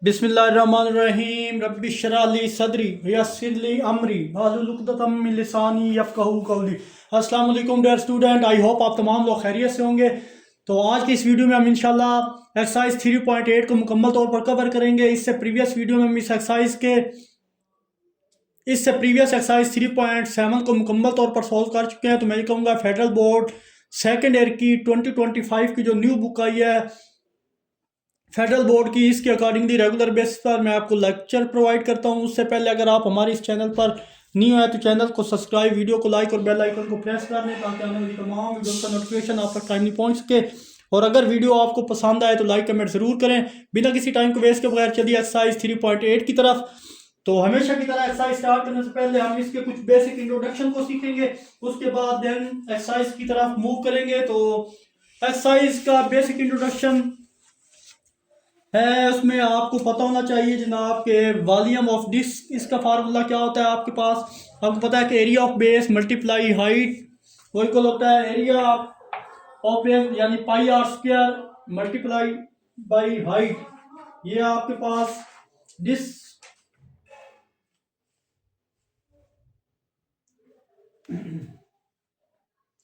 बिस्मिल्लाहिर्रहमानिर्रहीम रब्बि इश्रह ली सदरी वयस्सिर ली अमरी वाहलुल उक़दतम मिन लिसानी यफ़क़हू क़ौली। अस्सलाम वालेकुम डियर स्टूडेंट, आई होप आप तमाम लोग खैरियत से होंगे। तो आज की इस वीडियो में हम इंशाल्लाह एक्सरसाइज 3.8 को मुकम्मल तौर पर कवर करेंगे। इससे प्रीवियस एक्सरसाइज 3.7 को मुकम्मल तौर पर सॉल्व कर चुके हैं। तो मैं ये कहूँगा फेडरल बोर्ड सेकेंड ईयर की 2025 की जो न्यू बुक आई है फेडरल बोर्ड की, इसके अकॉर्डिंगली रेगुलर बेसिस पर मैं आपको लेक्चर प्रोवाइड करता हूं। उससे पहले अगर आप हमारे इस चैनल पर न्यू है तो चैनल को सब्सक्राइब, वीडियो को लाइक और बेल आइकन को प्रेस कर लें ताकि आने वाली तमाम वीडियो का नोटिफिकेशन आप तक टाइमली पहुंच सके। और अगर वीडियो आपको पसंद आए तो लाइक कमेंट जरूर करें। बिना किसी टाइम को वेस्ट के बगैर चलिए एक्सरसाइज 3.8 की तरफ। तो हमेशा की तरह एक्सरसाइज स्टार्ट करने से पहले हम इसके कुछ बेसिक इंट्रोडक्शन को सीखेंगे, उसके बाद देन एक्सरसाइज की तरफ मूव करेंगे। तो एक्सरसाइज का बेसिक इंट्रोडक्शन है, उसमें आपको पता होना चाहिए जनाब के वॉल्यूम ऑफ डिस्क, इसका फार्मूला क्या होता है आपके पास। आपको पता है कि area of base multiply height वो इक्वल होता है एरिया ऑफ बेस यानी pi r square multiply by height. ये आपके पास डिस्क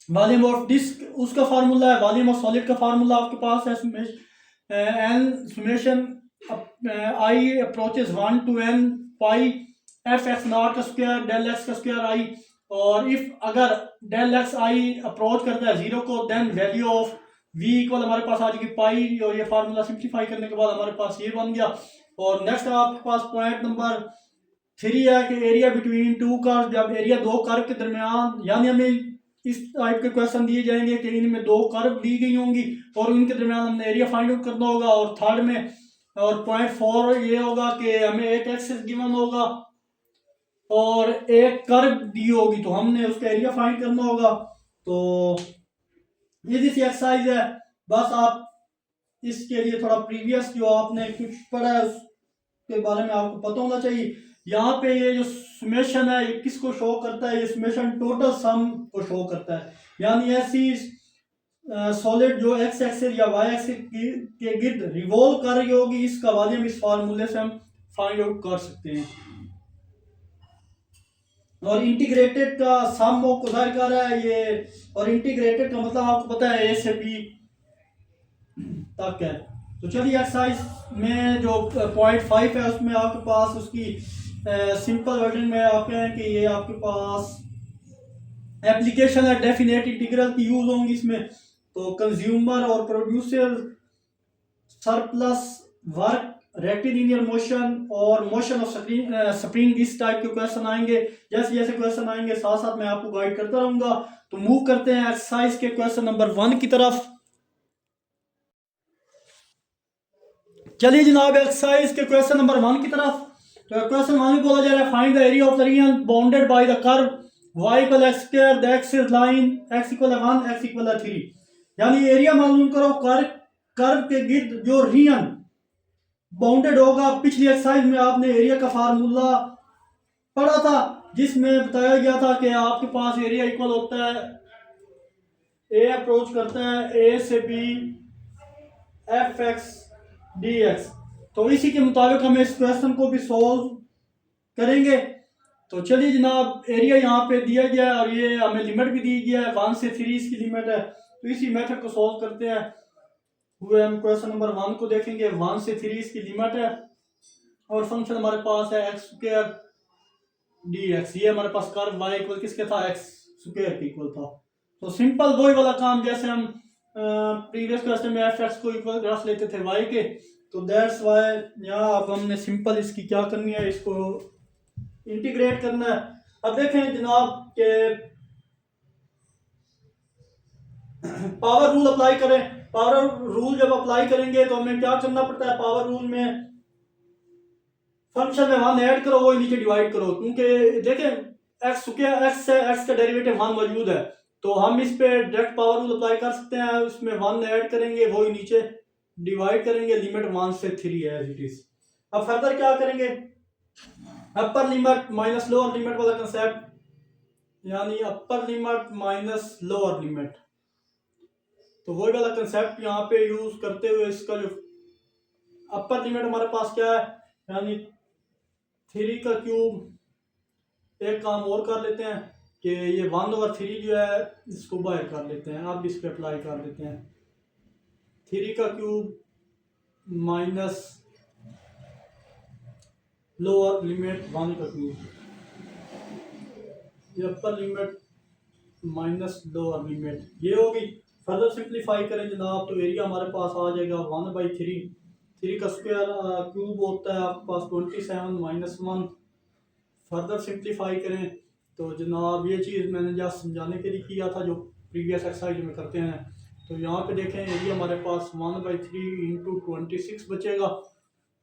वॉल्यूम ऑफ डिस्क उसका फार्मूला है। वॉल्यूम ऑफ सॉलिड का फार्मूला आपके पास है n summation i approaches 1 to n pi f x naught का स्क्वायर डेल एक्स का स्क्वायर आई। और इफ अगर डेल एक्स आई अप्रोच करता है जीरो को then value of v equal हमारे पास आ जाएगी पाई। और ये फार्मूला सिंप्लीफाई करने के बाद हमारे पास ये बन गया। और नेक्स्ट आपके पास पॉइंट नंबर 3 है कि एरिया बिटवीन टू कर्व, जब एरिया दो कर्व के दरमियान, यानी हमें इस टाइप के क्वेश्चन दिए जाएंगे कि इनमें दो कर्व दी गई होंगी और उनके दरमियान हमने एरिया फाइंड आउट करना होगा। और थर्ड में और पॉइंट 4 ये होगा कि हमें एक एक्सिस गिवन होगा और एक कर्व दी होगी तो हमने उसका एरिया फाइंड करना होगा। तो ये सी एक्सरसाइज है। बस आप इसके लिए थोड़ा प्रीवियस जो आपने कुछ पढ़ा है उसके बारे में आपको पता होना चाहिए। यहाँ पे ये जो समेशन है ये किसको शो करता है, ये समेशन टोटल सम को शो करता है। यानी ऐसी सॉलिड जो एक्स एक्सिस या वाई एक्सिस के गिर्द रिवॉल्व कर रही होगी, इसका वॉल्यूम इस फार्मूले से हम फाइंड आउट कर सकते हैं। और इंटीग्रेटेड का सम को जाहिर कर रहा है ये, और इंटीग्रेटेड का मतलब आपको पता है ए से बी तक है। तो चलिए एक्सरसाइज में जो पॉइंट 5 है उसमें आपके पास उसकी सिंपल वर्जन में आप कहें कि ये आपके पास एप्लीकेशन है डेफिनेट इंटीग्रल की यूज होंगी इसमें। तो कंज्यूमर और producer, surplus, work, rectilinear motion और मोशन ऑफ स्प्रिंग, इस टाइप के क्वेश्चन आएंगे। जैसे जैसे क्वेश्चन आएंगे साथ साथ मैं आपको गाइड करता रहूंगा। तो मूव करते हैं एक्सरसाइज के क्वेश्चन नंबर 1 की तरफ। चलिए जनाब एक्सरसाइज के क्वेश्चन नंबर 1 की तरफ। तो क्वेश्चन 1 में बोला जा रहा है find the area of the reason bounded by the curve y equal x square, the axis line x equal 1 x equal 3। यानी एरिया मालूम करो कर्व के गिर्द जो रीजन बाउंडेड होगा। पिछली एक्सरसाइज में आपने एरिया का फार्मूला पढ़ा था जिसमें बताया गया था कि आपके पास एरिया इक्वल होता है ए अप्रोच करता है ए से b f x d x. तो इसी के मुताबिक हम इस क्वेश्चन को भी सॉल्व करेंगे। तो चलिए जनाब एरिया यहाँ पे दिया गया है और ये हमें लिमिट भी दी गया है 1 से 3 इसकी लिमिट है। तो इसी मेथड को सॉल्व करते हैं हुए हम क्वेश्चन नंबर 1 को देखेंगे। 1 से 3 इसकी लिमिट है और फंक्शन हमारे पास है एक्स स्क्वायर डी एक्स। ये हमारे पास कर्व वाई इक्वल किसके था, एक्स स्क्वायर के इक्वल था। तो सिंपल वही वाला काम जैसे हम प्रीवियस क्वेश्चन में एफ एक्स को इक्वल रख लेते थे वाई के। तो दैट्स वाई यहाँ अब हमने सिंपल इसकी क्या करनी है, इसको इंटीग्रेट करना है। अब देखें जनाब के पावर रूल अप्लाई करें। पावर रूल जब अप्लाई करेंगे तो हमें क्या करना पड़ता है, पावर रूल में फंक्शन में 1 ऐड करो वो नीचे डिवाइड करो, क्योंकि देखें एक्स से एक्स का डेरिवेटिव 1 मौजूद है। तो हम इस पे डायरेक्ट पावर रूल अप्लाई कर सकते हैं। उसमें 1 ऐड करेंगे वो नीचे डिवाइड करेंगे, लिमिट 1 से 3 है एज इट इज। अब फर्दर क्या करेंगे, अपर लिमिट माइनस लोअर लिमिट वाला कंसेप्ट, यानी अपर लिमिट माइनस लोअर लिमिट। तो वही वाला कंसेप्ट यहाँ पे यूज करते हुए इसका जो अपर लिमिट हमारे पास क्या है, यानी 3 का क्यूब। एक काम और कर लेते हैं कि ये 1/3 जो है इसको बाहर कर लेते हैं, अब इस पे अप्लाई कर देते हैं। 3 का क्यूब माइनस लोअर लिमिट 1 का क्यूब, ये upper limit minus lower limit, ये होगी। फर्दर सिंप्लीफाई करें जनाब तो एरिया हमारे पास आ जाएगा 1/3। 3 का स्क्वायर क्यूब होता है आपके पास 27 माइनस 1। फर्दर सिंप्लीफाई करें तो जनाब ये चीज़ मैंने जस्ट समझाने के लिए किया था जो प्रीवियस एक्सरसाइज में करते हैं। तो यहाँ पे देखें एरिया हमारे पास 1/3 इंटू 26 बचेगा।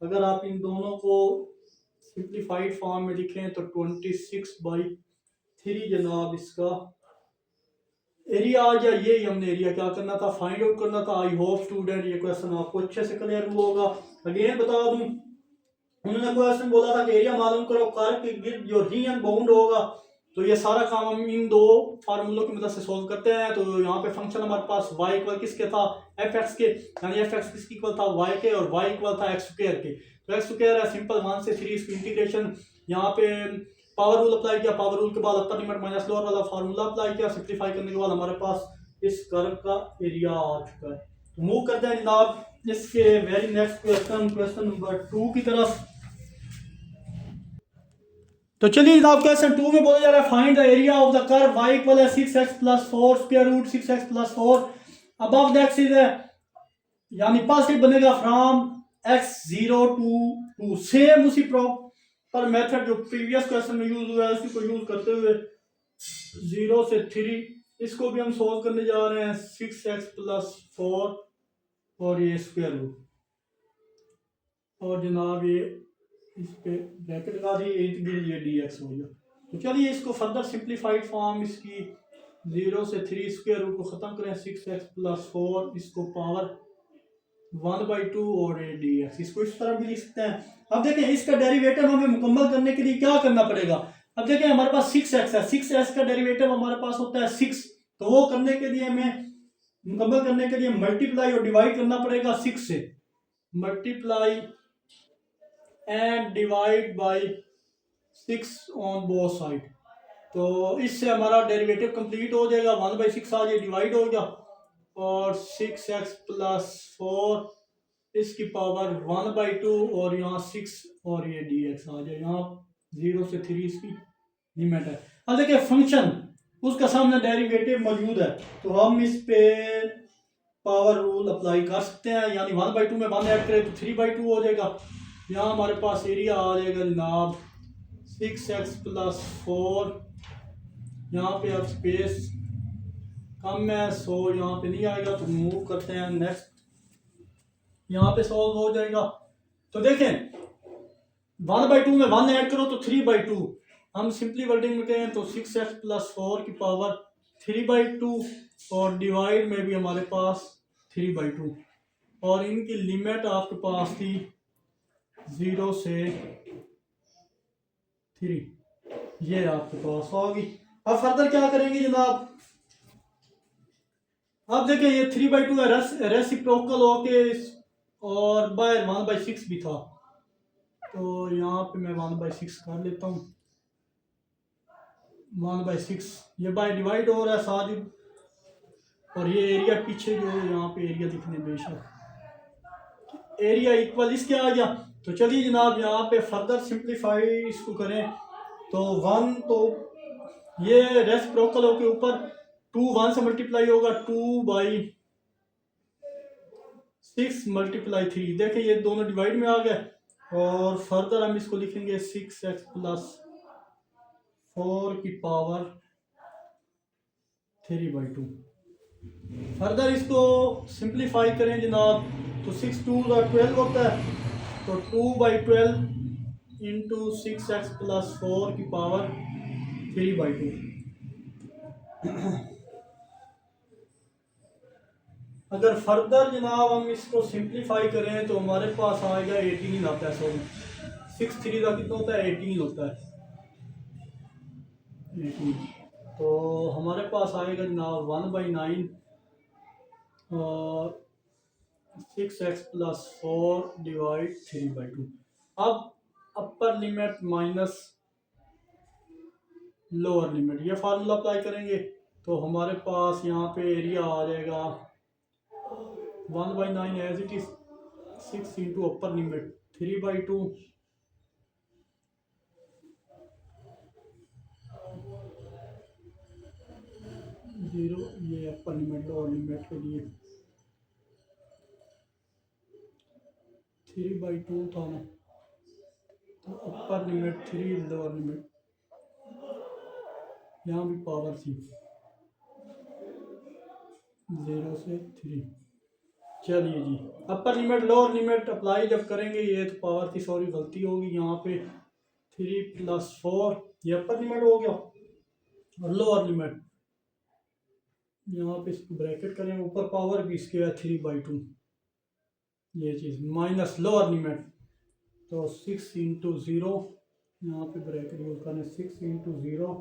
अगर आप इन दोनों को सिंप्लीफाइड फॉर्म में लिखें तो 26/3 जनाब इसका एरिया आ गया। ये हमने एरिया क्या करना था, फाइंड आउट करना था। आई होप स्टूडेंट ये क्वेश्चन आपको अच्छे से क्लियर हुआ होगा। अगेन बता दूं, उन्होंने क्वेश्चन बोला था कि एरिया मालूम करो कर्व के गिर्द जो रीजन बाउंड होगा। तो ये सारा काम हम इन दो फार्मूलों की मदद से सॉल्व करते हैं। तो यहाँ पे फंक्शन हमारे पास y इक्वल किसके था, एफ एक्स के, यानी एफ एक्स किसके इक्वल था, y के, और y इक्वल था एक्स स्क्वायर के। तो एक्स स्क्वायर है सिंपल 1 से 3 इसकी इंटीग्रेशन। यहाँ पे पावर रूल अप्लाई किया, पावर रूल के बाद अपर लिमिट माइनस लोअर वाला फार्मूला अप्लाई किया। सिंप्लीफाई करने के बाद हमारे पास इस कर्व का एरिया आ चुका है। तो मूव करते हैं जनाब इसके very next question, question number 2 की तरफ। तो चलिए जनाब क्वेश्चन 2 में बोला जा रहा है find the area of the curve y equal है 6x plus 4 square root 6x plus 4 above the axis है, यानी पॉजिटिव बनेगा फ्रॉम x0 टू सेम उसी प्रॉपर मेथड जो प्रीवियस क्वेश्चन में यूज हुआ है उसी को यूज करते हुए 0 से 3 इसको भी हम सोल्व करने जा रहे हैं। 6x प्लस 4 और ये स्क्वायर रूट, और जनाब ये इस पे ब्रैकेट लगा दी, इर्द गिर्द ये dx हो गया। तो चलिए इसको फर्दर सिंप्लीफाइड फॉर्म इसकी 0 से 3 स्क्वायर रूट को ख़त्म करें। 6x प्लस 4 इसको पावर 1/2 और ये dx, इसको इस तरह भी लिख सकते हैं। अब देखें इसका डेरिवेटिव हमें मुकम्मल करने के लिए क्या करना पड़ेगा। अब देखें हमारे पास 6x है, 6x का डेरिवेटिव हमारे पास होता है 6। तो वो करने के लिए हमें मुकम्मल करने के लिए मल्टीप्लाई और डिवाइड करना पड़ेगा 6 से। Multiply and divide by 6 on both side. तो इससे हमारा डेरिवेटिव कंप्लीट हो जाएगा। 1/6 आ जाए, डिवाइड हो गया, और 6x प्लस 4 इसकी पावर 1/2 और यहाँ 6 और ये dx आ जाए। यहाँ 0 से 3 इसकी लिमिट है। अब देखिए फंक्शन उसका सामने डेरिवेटिव मौजूद है तो हम इस पे पावर रूल अप्लाई कर सकते हैं, यानी 1/2 में 1 ऐड करें तो 3/2 हो जाएगा। यहाँ हमारे पास एरिया आ जाएगा जनाब 6x प्लस 4, यहाँ पे अब स्पेस कम है सो यहाँ पे नहीं आएगा, तो मूव करते हैं नेक्स्ट, यहाँ पे सॉल्व हो जाएगा। तो देखें 1/2 में 1 ऐड करो तो 3/2, हम सिंपली वर्डिंग में कहें तो 6x प्लस 4 की पावर 3/2 और डिवाइड में भी हमारे पास 3/2, और इनकी लिमिट आपके पास थी 0 से 3, ये आपके पास होगी। अब फर्दर क्या करेंगे जनाब, अब देखिए ये 3/2 है, रेसिप्रोकल होके और बाय 1/6 भी था, तो यहाँ पे मैं 1/6 कर लेता हूँ। 1/6 ये बाय डिवाइड हो रहा है साथ ही, और ये एरिया पीछे जो है यहाँ पे एरिया दिखने बेशक एरिया इक्वल इसके आ गया। तो चलिए जनाब यहाँ पे फर्दर सिंप्लीफाई इसको करें तो 1, तो ये रेसिप्रोकल होके ऊपर 2 1 से मल्टीप्लाई होगा, 2/6 मल्टीप्लाई 3, देखिए ये दोनों डिवाइड में आ गए। और फर्दर हम इसको लिखेंगे 6x प्लस 4 की पावर 3/2। फर्दर इसको सिंप्लीफाई करें जनाब तो 6 2 12 होता है, तो 2/12 इंटू 6x प्लस 4 की पावर 3/2। अगर फर्दर जनाब हम इसको सिंप्लीफाई करें तो हमारे पास आएगा 18 आता है। सॉरी 6 3 का कितना होता है, 18 होता है, 18। तो हमारे पास आएगा जनाब 1/9 और 6x प्लस 4 डिवाइड 3/2। अब अपर लिमिट माइनस लोअर लिमिट, ये फार्मूला अप्लाई करेंगे तो हमारे पास यहाँ पे एरिया आ जाएगा 1/9 as it is, 6 into upper limit 3/2 0, ये अपर लिमिट लोअर लिमिट के लिए 3/2 था ना, तो अपर लिमिट 3 लोअर लिमिट, यहाँ भी पावर थी 0 से 3। चलिए जी, upper limit lower limit apply जब करेंगे, ये तो पावर थी, सॉरी गलती होगी, यहाँ पे 3 प्लस 4 ये अपर लिमिट हो गया, और लोअर लिमिट यहाँ पे इसको ब्रैकेट करें, ऊपर पावर भी इसके है 3/2, ये चीज़ माइनस लोअर लिमिट, तो 6 इंटू 0, यहाँ पे ब्रैकेट यूज करें, 6 इंटू 0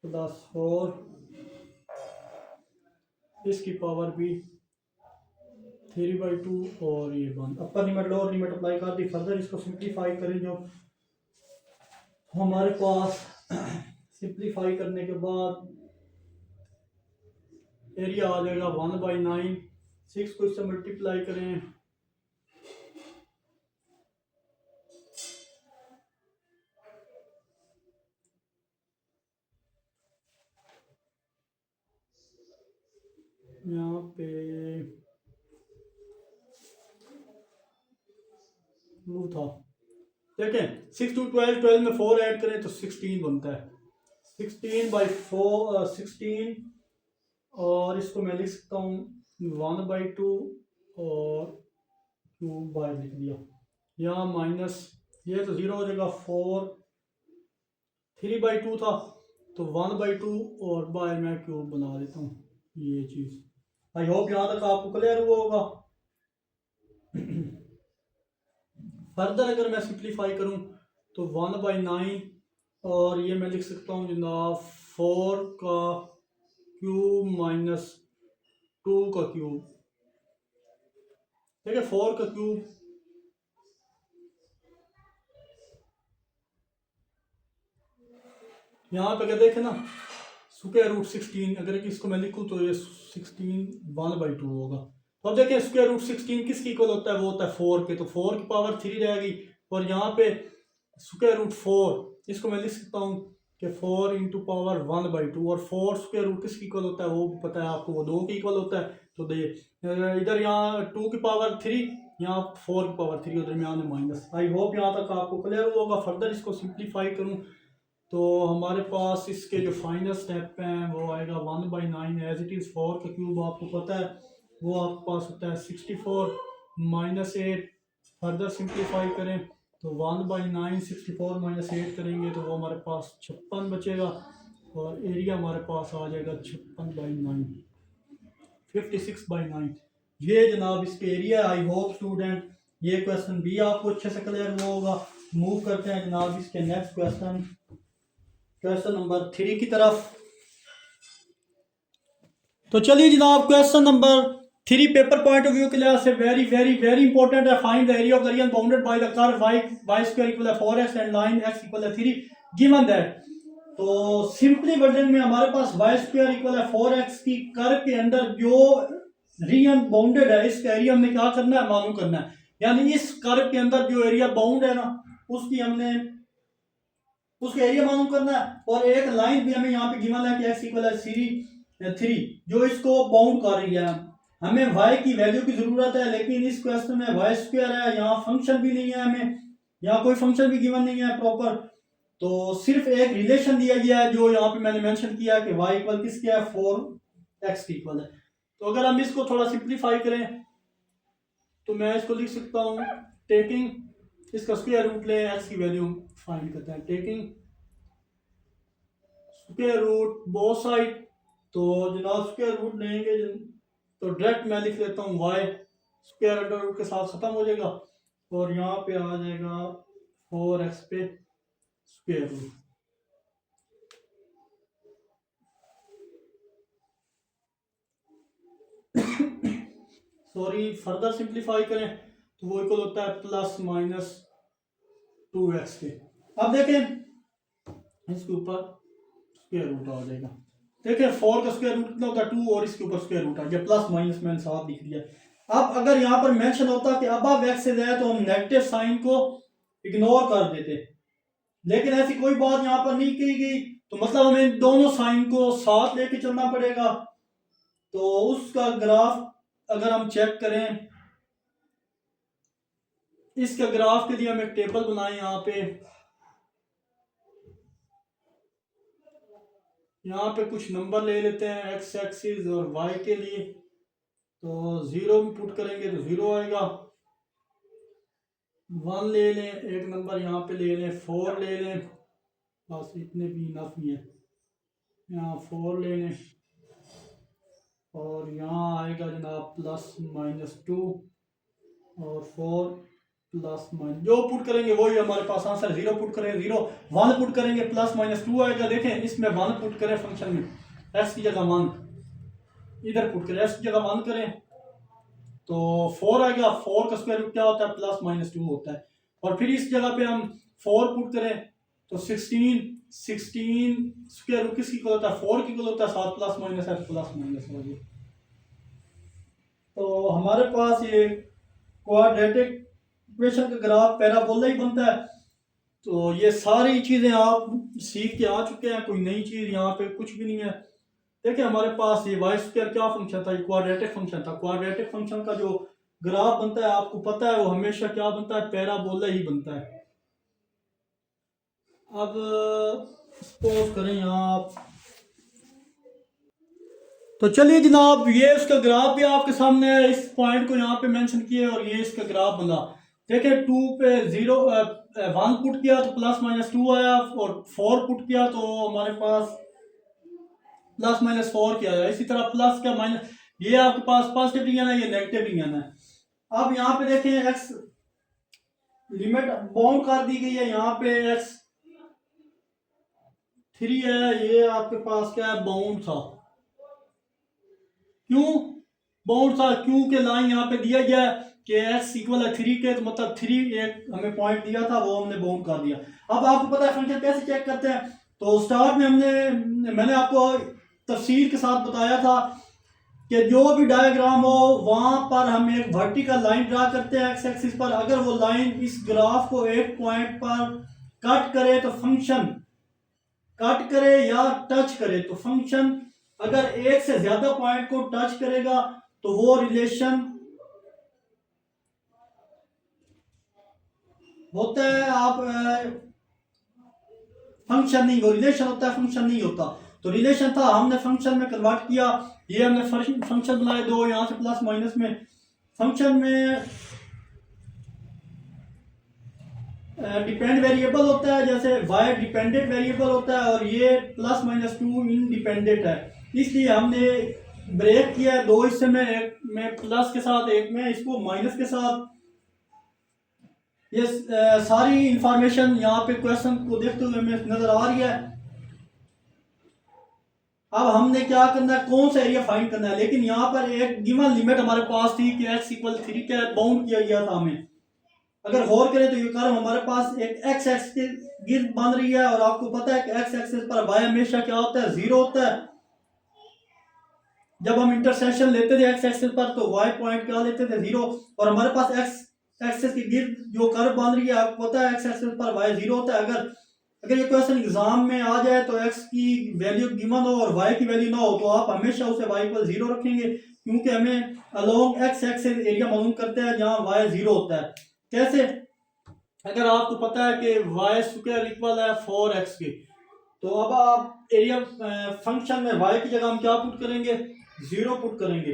प्लस 4, इसकी पावर भी 3/2, और ये बंद। अपर लिमिट लोअर लिमिट अप्लाई कर दी। फर्दर इसको सिंप्लीफाई करें, जो हमारे पास सिंप्लीफाई करने के बाद एरिया आ जाएगा 1/9, 6 को इससे मल्टीप्लाई करें, यहाँ पे वो था, देखें 6 टू 12, 12 में 4 ऐड करें तो 16 बनता है, 16/4 16, और इसको मैं लिख सकता हूँ 1/2, और क्यूब बाय लिख दिया, यहाँ माइनस, ये तो 0 हो जाएगा, 4 3/2 था तो 1/2, और बाय मैं क्यूब बना देता हूँ, ये चीज़। आई होप यहाँ तक आपको क्लियर हुआ होगा। फर्दर अगर मैं सिंप्लीफाई करूँ तो 1/9, और ये मैं लिख सकता हूँ जनाब 4 का क्यूब माइनस 2 का क्यूब, ठीक है, 4 का क्यूब, यहाँ पे अगर देखें ना स्क्वायर रूट 16, अगर इसको मैं लिखूँ तो ये 16 1/2 होगा। तो अब देखें स्क्वायर रूट 16 किसकी इक्वल होता है, वो होता है 4 के, तो 4 की पावर 3 रहेगी, और यहाँ पे स्क्वायर रूट 4, इसको मैं लिख सकता हूँ कि 4 इंटू पावर 1/2, और 4 स्क्वायर रूट किसकी इक्वल होता है वो पता है आपको, वो 2 की इक्वल होता है। तो दे इधर यहाँ 2 की पावर 3, यहाँ 4 की पावर 3, उधर में माइनस। आई होप यहाँ तक आपको क्लियर होगा। फर्दर इसको सिंप्लीफाई करूँ तो हमारे पास इसके जो फाइनल स्टेप हैं वो आएगा 1/9 एज इट इज़, 4 का क्यूब आपको पता है वो आपके पास होता है 64 माइनस 8। फर्दर सिंप्लीफाई करें तो 1/9 64 माइनस 8 करेंगे तो वो हमारे पास 56 बचेगा, और एरिया हमारे पास आ जाएगा 56/9, 56/9। ये जनाब इसके एरिया। आई होप स्टूडेंट ये क्वेश्चन भी आपको अच्छे से क्लियर हुआ होगा। मूव करते हैं जनाब इसके नेक्स्ट क्वेश्चन, क्वेश्चन नंबर 3 की तरफ। तो चलिए जनाब question number 3 paper point of view के लिहाज से वेरी वेरी वेरी इंपॉर्टेंट है। Find the area of the reason bounded by the curve y square equal है 4x and line x equal है 3 गिवन दैट। तो सिंपली वर्जन में हमारे पास y square equal है 4x की कर्व के अंदर जो रीजन बाउंडेड है इसका एरिया हमने क्या करना है, मालूम करना है। यानी इस कर्व के अंदर जो एरिया बाउंड है ना उसकी हमने उसका एरिया मालूम करना है। और एक लाइन भी हमें यहाँ पे गिवन है कि x इक्वल है 3 जो इसको बाउंड कर रही है। हमें y की वैल्यू की जरूरत है, लेकिन इस क्वेश्चन में y स्क्वायर है, यहाँ फंक्शन भी नहीं है, हमें यहाँ कोई फंक्शन भी गिवन नहीं है प्रॉपर। तो सिर्फ एक रिलेशन दिया गया है जो यहाँ पे मैंने मेंशन किया कि y इक्वल किसके है 4x की इक्वल है। तो अगर हम इसको थोड़ा सिंप्लीफाई करें तो मैं इसको लिख सकता हूँ टेकिंग इसका स्क्वायर रूट ले x की वैल्यू फाइंड करते हैं, taking square root both side. तो जनाब स्क्वायर रूट लेंगे तो डायरेक्ट मैं लिख लेता हूँ y स्क्वायर अंडर रूट के साथ खत्म हो जाएगा, और यहाँ पे आ जाएगा 4x पे square root. Sorry further simplify करें तो वो इक्वल होता है प्लस माइनस 2x के। अब देखें इसके ऊपर स्क्वायर रूट आ जाएगा। देखिए 4 का स्क्वायर रूट कितना होता है 2 और इसके ऊपर स्क्वायर रूट आ गया, प्लस माइनस मैंने साफ दिख दिया। अब अगर यहाँ पर मेंशन होता कि अब x से जाए तो हम नेगेटिव साइन को इग्नोर कर देते, लेकिन ऐसी कोई बात यहाँ पर नहीं की गई, तो मतलब हमें दोनों साइन को साथ लेके चलना पड़ेगा। तो उसका ग्राफ अगर हम चेक करें, इसके ग्राफ के लिए हम एक टेबल बनाएं। यहाँ पे कुछ नंबर ले लेते हैं x एक्सिस और y के लिए। तो 0 में पुट करेंगे तो 0 आएगा, 1 ले लें, एक नंबर यहाँ पे ले लें, 4 ले लें, बस इतने भी इनफ ही है। यहाँ 4 ले लें और यहाँ आएगा जनाब प्लस माइनस 2 और 4 प्लस माइनस, जो पुट करेंगे वही हमारे पास आंसर। 0 पुट करें 0, 1 पुट करेंगे प्लस माइनस 2 आएगा। देखें इसमें 1 पुट करें फंक्शन में, x की जगह 1, इधर पुट करें x की जगह 1 करें तो 4 आएगा। 4 का स्क्वायर रूट क्या होता है प्लस माइनस 2 होता है। और फिर इस जगह पे हम 4 पुट करें तो 16 स्क्वायर रूट किसकी इक्वल होता है 4 की इक्वल होता है, 7 प्लस माइनस है प्लस माइनस हो गया। तो हमारे पास ये क्वाड्रेटिक इक्वेशन का ग्राफ पैराबोला ही बनता है। तो ये सारी चीजें आप सीख के आ चुके हैं, कोई नई चीज यहाँ पे कुछ भी नहीं है। देखिए हमारे पास ये वाई स्क्वायर क्या फंक्शन था, ये क्वाड्रेटिक फंक्शन था। क्वाड्रेटिक फंक्शन का जो ग्राफ बनता है आपको पता है वो हमेशा क्या बनता है, पैराबोला ही बनता है। अब सपोज करें यहाँ आप, तो चलिए जनाब ये इसका ग्राफ भी आपके सामने है, इस पॉइंट को यहाँ पे मेंशन किए और ये इसका ग्राफ बना। देखिए 2 पे 1 पुट किया तो प्लस माइनस 2 आया, और 4 पुट किया तो हमारे पास प्लस माइनस 4 किया आया। इसी तरह प्लस का माइनस, ये आपके पास पॉजिटिव डिवीजन है, ये नेगेटिव डिवीजन है। अब यहाँ पे देखें x लिमिट बाउंड कर दी गई है, यहाँ पे x 3 है, ये आपके पास क्या है बाउंड था। क्यों बाउंड था, क्योंकि लाइन यहाँ पे दिया गया है कि x इक्वल है 3 के, तो मतलब 3 एक हमें पॉइंट दिया था वो हमने बाउंड कर दिया। अब आपको पता है फंक्शन कैसे चेक करते हैं, तो स्टार्ट में मैंने आपको तफसील के साथ बताया था कि जो भी डायग्राम हो वहां पर हम एक वर्टिकल लाइन ड्रा करते हैं x एक्सिस पर। अगर वो लाइन इस ग्राफ को एक पॉइंट पर कट करे तो फंक्शन कट करे या टच करे तो फंक्शन अगर एक से ज्यादा पॉइंट को टच करेगा तो वो रिलेशन होता है, आप फंक्शन नहीं, वो रिलेशन होता है फंक्शन नहीं होता। तो रिलेशन था, हमने फंक्शन में कन्वर्ट किया। ये हमने फंक्शन बनाए दो, यहां से प्लस माइनस में फंक्शन में डिपेंड वेरिएबल होता है, जैसे y डिपेंडेंट वेरिएबल होता है और ये प्लस माइनस 2 इंडिपेंडेंट है। इसलिए हमने ब्रेक किया है दो हिस्से में, एक में प्लस के साथ, एक में इसको माइनस के साथ। ये सारी इंफॉर्मेशन यहाँ पे क्वेश्चन को देखते हुए हमें नजर आ रही है। अब हमने क्या करना है, कौन सा एरिया फाइंड करना है, लेकिन यहाँ पर एक गिवन लिमिट हमारे पास थी कि x इक्वल 3 के बाउंड किया गया था हमें। अगर गौर करें तो ये कर्व हमारे पास एक x एक्सिस के गिर्द बन रही है, और आपको पता है कि x एक्सिस पर y हमेशा क्या होता है 0 होता है। जब हम इंटरसेक्शन लेते थे x एक्सिस पर तो y पॉइंट क्या लेते थे 0, और हमारे पास x एक्सिस के गिर्द जो कर्व बन रही है आपको पता है x एक्सिस पर y 0 होता है। अगर ये क्वेश्चन एग्जाम में आ जाए तो x की वैल्यू गिवन हो और y की वैल्यू ना हो तो आप हमेशा उसे y इक्वल 0 रखेंगे, क्योंकि हमें अलोंग x एक्सिस एरिया मालूम करते हैं जहां y 0 होता है। कैसे, अगर आपको पता है कि y स्क्वायर इक्वल है 4x के, तो अब आप एरिया फंक्शन में y की जगह हम क्या पुट करेंगे 0 पुट करेंगे।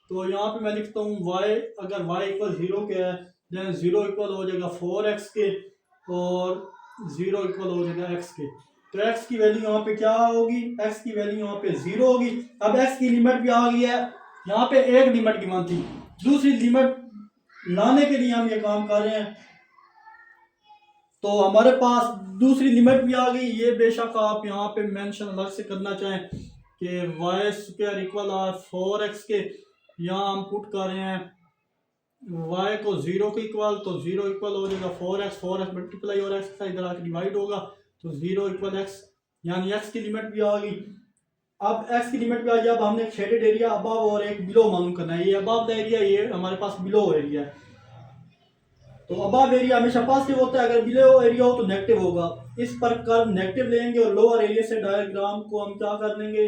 तो यहाँ पे मैं लिखता हूँ y, अगर y इक्वल 0 के है देन 0 इक्वल हो जाएगा 4x के और 0 इक्वल हो जाएगा x के। तो x की वैल्यू यहाँ पे क्या होगी, x की वैल्यू यहाँ पे 0 होगी। अब x की लिमिट भी आ गई है, यहाँ पे एक लिमिट गिवन थी, दूसरी लिमिट लाने के लिए हम ये काम कर रहे हैं। तो हमारे पास दूसरी लिमिट भी आ गई। ये बेशक आप यहाँ पे मेंशन अलग से करना चाहें कि y स्क्वायर इक्वल 4x के, यहाँ हम पुट कर रहे हैं y को 0 के इक्वल, तो 0 इक्वल हो जाएगा 4x मल्टीप्लाई और x का इधर आके डिवाइड होगा, तो 0 इक्वल x, यानी x की लिमिट भी आ गई। अब x की लिमिट भी आ गई। अब हमने एक शेडेड एरिया अबव और एक बिलो मालूम करना है। ये अबव द एरिया, ये हमारे पास बिलो एरिया है। तो अबव एरिया हमेशा पॉजिटिव होता है, अगर बिलो एरिया हो तो नेगेटिव होगा। इस पर कर्व नेगेटिव लेंगे और लोअर एरिया से डायग्राम को हम क्या कर लेंगे,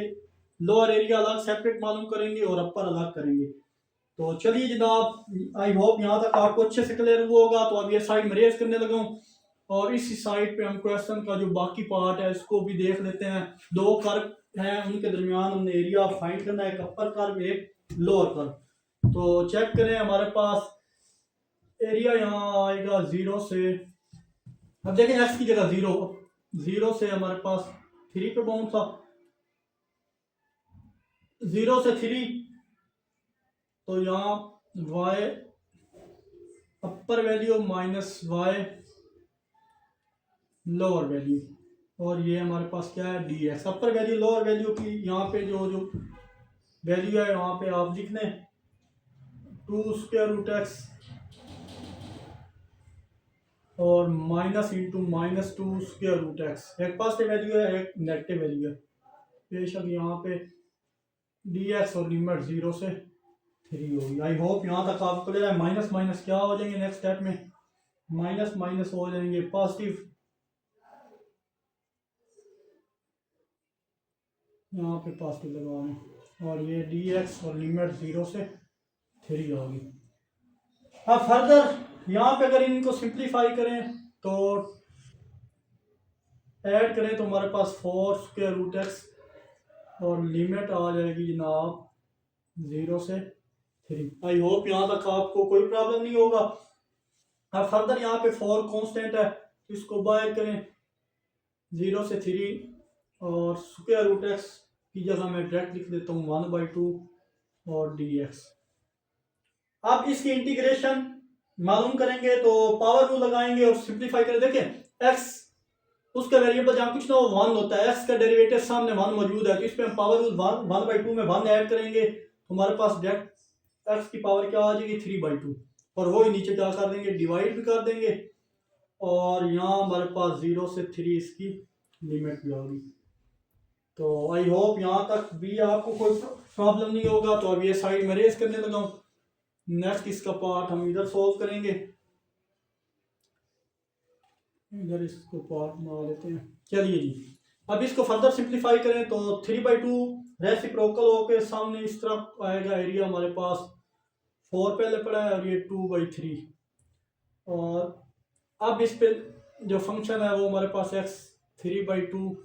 लोअर एरिया अलग सेपरेट मालूम करेंगे और अपर अलग करेंगे। तो चलिए जनाब, आई होप यहाँ तक आपको अच्छे से क्लियर हुआ होगा। तो अब ये साइड में रेज करने लगा हूँ और इसी साइड पे हम क्वेश्चन का जो बाकी पार्ट है इसको भी देख लेते हैं। दो कर्व हैं, उनके दरमियान हमने एरिया फाइंड करना है, एक अपर कर्व एक लोअर कर्व। तो चेक करें, हमारे पास एरिया यहाँ आएगा 0 से, अब देखें एक्स की जगह 0 से हमारे पास 3 पे बाउंड था, 0 से 3, तो यहाँ y अपर value minus y lower value, और ये हमारे पास क्या है dx। अपर वैल्यू लोअर वैल्यू की यहाँ पे जो जो वैल्यू है वहाँ पे आप लिख लें 2 स्क्वायर रूट एक्स और minus into minus 2 square root x. एक पॉजिटिव वैल्यू है, एक नेगेटिव वैल्यू है। बेशक यहाँ पे dx और लिमिट 0 से 3 होगी। आई होप यहाँ तक आपको क्लियर है। माइनस माइनस क्या हो जाएंगे नेक्स्ट स्टेप में, माइनस माइनस हो जाएंगे पॉजिटिव। यहाँ पे पॉजिटिव लगाना और ये dx और लिमिट 0 से 3 होगी। अब फर्दर यहाँ पे अगर इनको सिंप्लीफाई करें तो ऐड करें तो हमारे पास 4 स्क्वायर रूट एक्स और लिमिट आ जाएगी जनाब 0 से 3। आई होप यहाँ तक आपको कोई प्रॉब्लम नहीं होगा। अब फर्दर यहाँ पे 4 कांस्टेंट है, तो इसको बाहर करें 0 से 3 और स्क्वायर रूट एक्स की जगह मैं डायरेक्ट लिख देता हूँ 1/2 और dx। अब इसकी इंटीग्रेशन मालूम करेंगे तो पावर रूल लगाएंगे और सिंप्लीफाई करें। देखें x उसका वेरिएबल जहाँ कुछ ना हो 1 होता है, x का डेरिवेटिव सामने 1 मौजूद है, तो इस पे हम पावर रूल 1/2 में 1 ऐड करेंगे तो हमारे पास डायरेक्ट x की पावर क्या आ जाएगी 3/2, और वो ही नीचे क्या कर देंगे डिवाइड भी कर देंगे, और यहाँ हमारे पास 0 से 3 इसकी लिमिट भी होगी। तो आई होप यहाँ तक भी आपको कोई प्रॉब्लम नहीं होगा। तो अब ये साइड में रेज करने लगा हूँ। नेक्स्ट इसका पार्ट हम इधर सॉल्व करेंगे, इधर इसको पार्ट बना लेते हैं। चलिए जी, अब इसको फर्दर सिंप्लीफाई करें तो 3/2 रेसिप्रोकल होके सामने इस तरफ आएगा। एरिया हमारे पास 4 पहले पड़ा है और ये 2/3, और अब इस पे जो फंक्शन है वो हमारे पास x 3/2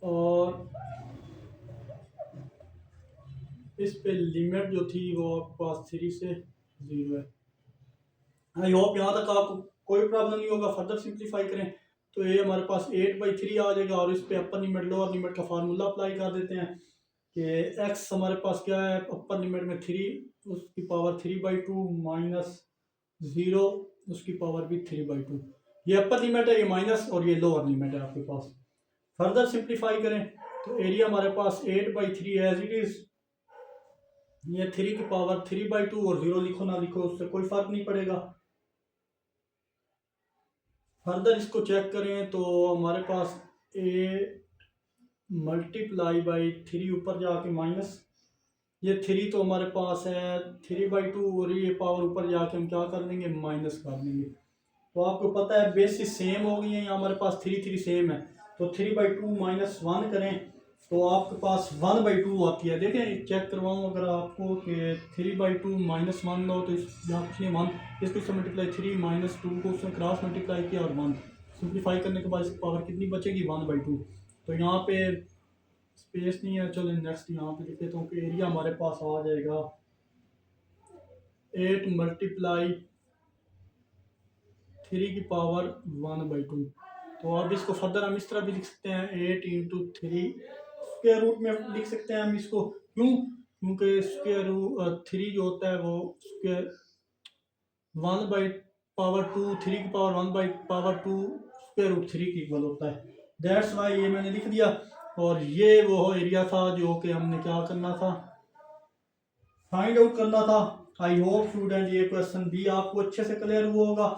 और इस पे लिमिट जो थी वो आपके पास 3 से 0 है। आई होप यहाँ तक आपको कोई प्रॉब्लम नहीं होगा। फर्दर सिंप्लीफाई करें तो ये हमारे पास 8/3 आ जाएगा, और इस पे अपर लिमिट लोअर लिमिट का फार्मूला अप्लाई कर देते हैं कि x हमारे पास क्या है, अपर लिमिट में 3 उसकी पावर 3/2 माइनस 0 उसकी पावर भी 3/2। ये अपर लिमिट है, ये माइनस, और ये लोअर लिमिट है आपके पास। फर्दर सिंप्लीफाई करें तो एरिया हमारे पास 8/3 एज इट इज, ये 3 की पावर 3/2 और 0 लिखो ना लिखो उससे कोई फर्क नहीं पड़ेगा। फर्दर इसको चेक करें तो हमारे पास 8 मल्टीप्लाई बाई 3 ऊपर जाके माइनस, ये 3 तो हमारे पास है 3/2 और ये पावर ऊपर जाके हम क्या कर देंगे माइनस कर देंगे। तो आपको पता है बेसिस सेम हो गई है, यहाँ हमारे पास 3 सेम है, तो 3/2 माइनस 1 करें तो आपके पास 1/2 आती है। देखें चेक करवाऊँ अगर आपको कि 3/2 माइनस 1 लो तो यहाँ कुछ नहीं 1, इसको इससे मल्टीप्लाई 3 माइनस 2 को उसने क्रॉस मल्टीप्लाई किया और 1 सिंप्लीफाई करने के बाद इसकी पावर कितनी बचेगी 1/2। तो यहाँ पे स्पेस नहीं है, चलो नेक्स्ट यहाँ पे लिख देता हूँ कि एरिया हमारे पास आ जाएगा 8 मल्टीप्लाई 3 की पावर 1/2। तो अब इसको फर्दर हम इस तरह भी लिख सकते हैं 8 इंटू 3 स्क्वायर रूट में लिख सकते हैं हम इसको। क्यों? क्योंकि स्क्वायर रूट 3 जो होता है वो स्क्वायर 1/2 3 की पावर 1/2 स्क्वायर रूट 3 की इक्वल होता है। दैट्स वाई ये मैंने लिख दिया। और ये वो एरिया था जो कि हमने क्या करना था, फाइंड आउट करना था। आई होप स्टूडेंट ये क्वेश्चन भी आपको अच्छे से क्लियर हुआ होगा।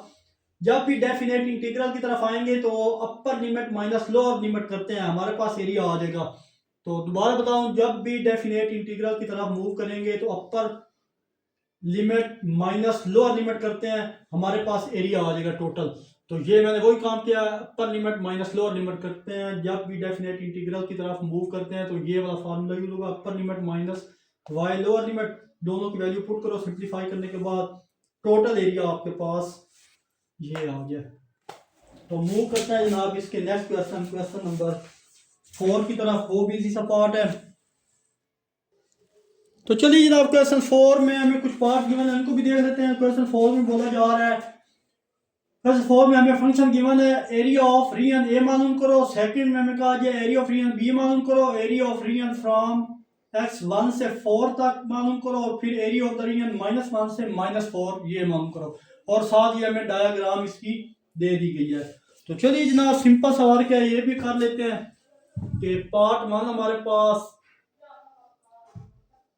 जब भी डेफिनेट इंटीग्रल की तरफ आएंगे तो अपर लिमिट माइनस लोअर लिमिट करते हैं, हमारे पास एरिया आ जाएगा। तो दोबारा बताऊं, जब भी डेफिनेट इंटीग्रल की तरफ मूव करेंगे तो अपर लिमिट माइनस लोअर लिमिट करते हैं, हमारे पास एरिया आ जाएगा टोटल। तो ये मैंने वही काम किया, अपर लिमिट माइनस लोअर लिमिट करते हैं जब भी डेफिनेट इंटीग्रल की तरफ मूव करते हैं। तो ये वाला फार्मूला यूज होगा, upper limit minus y lower limit, दोनों की वैल्यू पुट करो, सिंप्लीफाई करने के बाद टोटल एरिया आपके पास ये आ गया। तो मूव करते हैं जनाब इसके नेक्स्ट क्वेश्चन, क्वेश्चन नंबर 4 की तरफ। वो भी इसी सा पार्ट है। तो चलिए जनाब क्वेश्चन 4 में हमें कुछ पार्ट गिवन है, उनको भी देख लेते हैं। क्वेश्चन 4 में बोला जा रहा है, क्वेश्चन 4 में हमें फंक्शन गिवन है, एरिया ऑफ रीजन ए मालूम करो। सेकंड में हमें कहा गया एरिया ऑफ रीजन बी मालूम करो, area of region from x1 से 4 तक मालूम करो, और फिर एरिया ऑफ द रीजन -1 से -4 ये मालूम करो, और साथ ही हमें डायग्राम इसकी दे दी गई है। तो चलिए जनाब सिंपल सवाल क्या है ये भी कर लेते हैं कि पार्ट 1 हमारे पास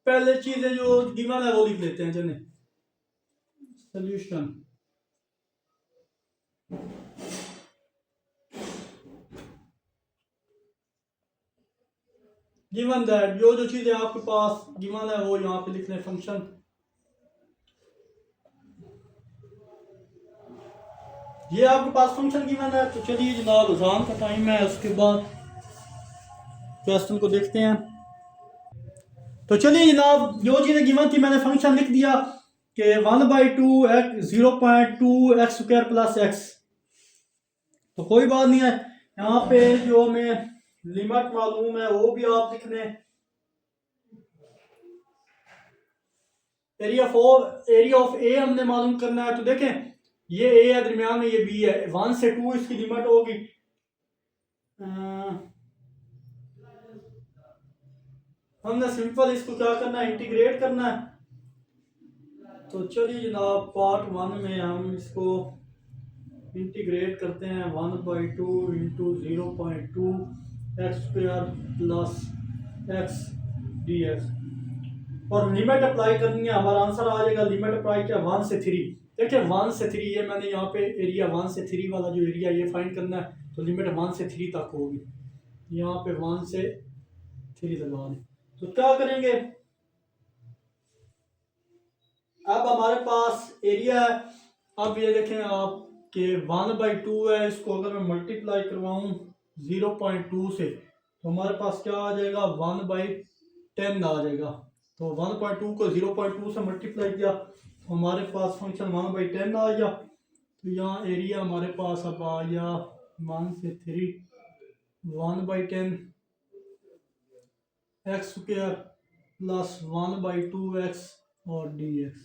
पहले चीजें जो गिवन है वो लिख लेते हैं। चलिए सोल्यूशन, गिवन दैट, जो चीजें आपके पास गिवन है वो यहाँ पे लिख लें। फंक्शन ये आपके पास फंक्शन गिवन है। तो चलिए जनाब अजान का टाइम है, उसके बाद क्वेश्चन को देखते हैं। तो चलिए जनाब जो चीजें गिवन थी मैंने फंक्शन लिख दिया कि 1/2 0.2 एक्स स्क्वायर प्लस एक्स। तो कोई बात नहीं है, यहाँ पे जो हमें लिमिट मालूम है वो भी आप लिख लें। एरिया ऑफ ए हमने मालूम करना है। तो देखें ये ए है, दरमियान में ये बी है, 1 से 2 इसकी लिमिट होगी। हमने सिंपल इसको क्या करना है, इंटीग्रेट करना है। तो चलिए जनाब पार्ट 1 में हम इसको इंटीग्रेट करते हैं। 1/2 into 0.2 x square plus x d x, और लिमिट अप्लाई करनी है। हमारा आंसर आ जाएगा, लिमिट अप्लाई किया 1 से 3। देखिए 1 से 3 ये मैंने यहाँ पे एरिया 1 से 3 वाला जो एरिया ये फाइंड करना है। तो लिमिट 1 से 3 तक होगी, यहाँ पे 1 से 3 लगा दें। तो क्या करेंगे, अब हमारे पास एरिया है। अब ये देखें आप कि 1/2 है, इसको अगर मैं मल्टीप्लाई करवाऊँ 0.2 से तो हमारे पास क्या आ जाएगा, 1/10 आ जाएगा। तो 1.2 को 0.2 से मल्टीप्लाई किया तो हमारे पास फंक्शन 1/10 आ गया। तो यहाँ एरिया हमारे पास अब आ गया 1 से 3 1/10 एक्स स्क्वायर प्लस 1/2 एक्स और डी एक्स।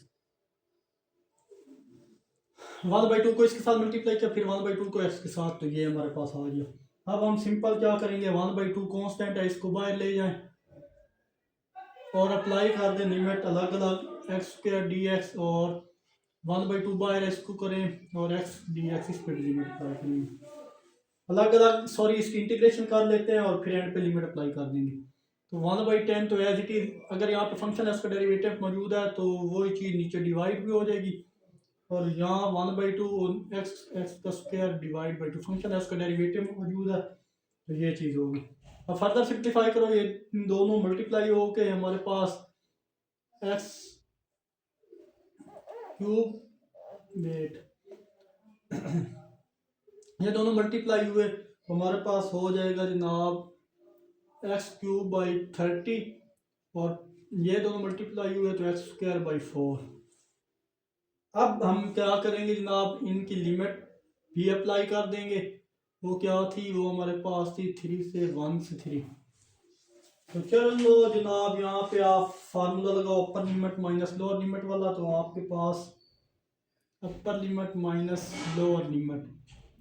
1/2 को इसके साथ मल्टीप्लाई किया, फिर 1/2 को एक्स के साथ, तो ये हमारे पास आ गया। अब हम सिंपल क्या करेंगे, 1/2 कांस्टेंट है, इसको बाहर ले जाएं और अप्लाई कर दें लिमिट अलग अलग एक्स स्क्वायर डी एक्स, और 1/2 बाहर है, इसको करें और एक्स डी एक्स इस पर लिमिट अप्लाई करेंगे अलग अलग। सॉरी इसकी इंटीग्रेशन कर लेते हैं और फिर एंड पे लिमिट अप्लाई कर देंगे। तो 1/10 तो एज इट इज, अगर यहाँ पे फंक्शन है उसका डेरिवेटिव मौजूद है तो वही चीज़ नीचे डिवाइड भी हो जाएगी, और यहाँ 1/2 एक्स एक्स का स्क्वायर डिवाइड बाई 2 फंक्शन है उसका डेरिवेटिव मौजूद है, तो ये चीज़ होगी। अब फर्दर सिंप्लीफाई करो, ये दोनों मल्टीप्लाई हो के हमारे पास एक्स क्यूब वेट ये दोनों मल्टीप्लाई हुए तो हमारे पास हो जाएगा जनाब एक्स क्यूब बाई 30, और ये दोनों मल्टीप्लाई हुए तो एक्स स्क्वायर बाई 4। अब हम क्या करेंगे जनाब, इनकी लिमिट भी अप्लाई कर देंगे। वो क्या थी, वो हमारे पास थी 3 से 1 से 3। तो चलो जनाब यहाँ पे आप फार्मूला लगाओ, upper limit minus lower limit वाला। तो आपके पास upper limit minus lower limit,